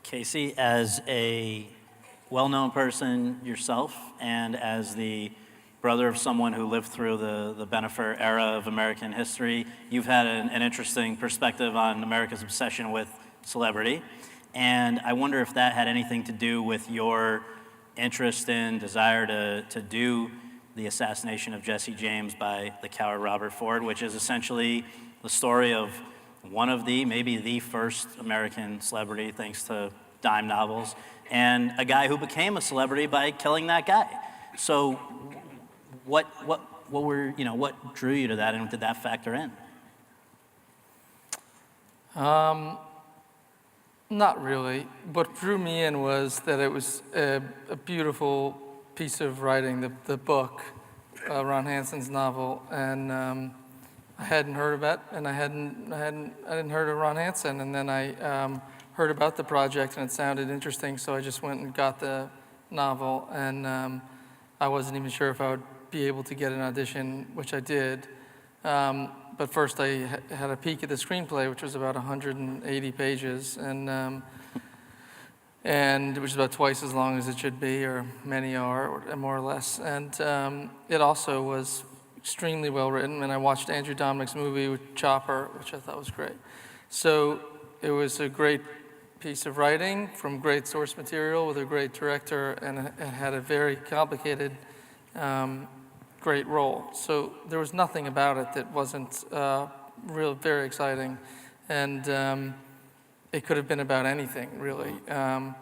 Casey, as a well-known person yourself and as the brother of someone who lived through the Bennifer era of American history, you've had an interesting perspective on America's obsession with celebrity. And I wonder if that had anything to do with your interest in, desire to do the assassination of Jesse James by the coward Robert Ford, which is essentially the story of one of maybe the first American celebrity, thanks to dime novels, and a guy who became a celebrity by killing that guy. So, what drew you to that, and did that factor in? Not really. What drew me in was that it was a beautiful piece of writing, the book, Ron Hansen's novel, and I hadn't heard of it, and I didn't heard of Ron Hansen, and then I heard about the project, and it sounded interesting, so I just went and got the novel, and I wasn't even sure if I would be able to get an audition, which I did. But first I had a peek at the screenplay, which was about 180 pages, and which is about twice as long as it should be, or many are, or more or less. And it also was extremely well written, and I watched Andrew Dominik's movie with Chopper, which I thought was great. So it was a great piece of writing from great source material with a great director, and it had a very complicated, great role. So there was nothing about it that wasn't very exciting, and it could have been about anything, really. And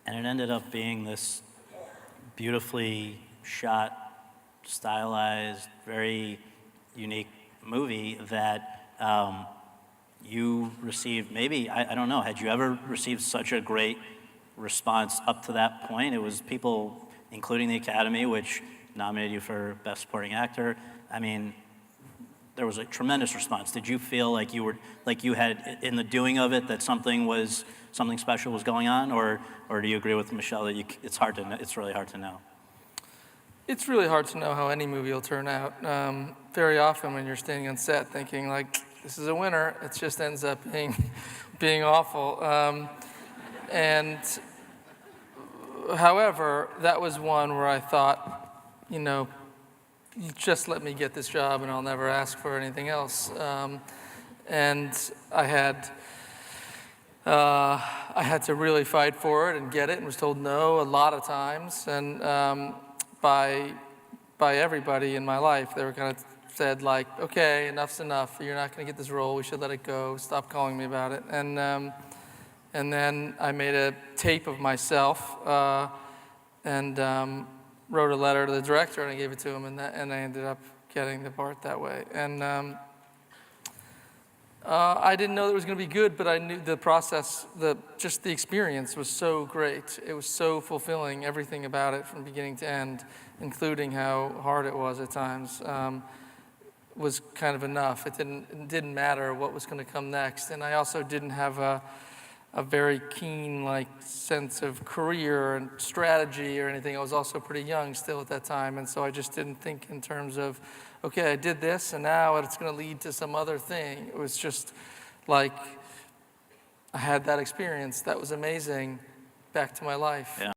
it ended up being this beautifully shot, stylized, very unique movie that you received. Maybe, I don't know, had you ever received such a great response up to that point? It was people, including the Academy, which nominated you for Best Supporting Actor. I mean, there was a tremendous response. Did you feel like you had, in the doing of it, that something special was going on, or do you agree with Michelle that it's really hard to know? It's really hard to know how any movie will turn out. Very often when you're standing on set thinking, like, this is a winner, it just ends up being awful. And however, that was one where I thought, you just let me get this job and I'll never ask for anything else. And I had to really fight for it and get it, and was told no a lot of times. And by everybody in my life, they were kind of said, like, okay, enough's enough. You're not going to get this role. We should let it go. Stop calling me about it. And then I made a tape of myself and wrote a letter to the director, and I gave it to him, and I ended up getting the part that way. And I didn't know it was going to be good, but I knew the process, just the experience was so great. It was so fulfilling, everything about it from beginning to end, including how hard it was at times, was kind of enough. It didn't matter what was going to come next. And I also didn't have a very keen sense of career and strategy or anything. I was also pretty young still at that time, and so I just didn't think in terms of, okay, I did this, and now it's going to lead to some other thing. It was just like I had that experience. That was amazing. Back to my life. Yeah.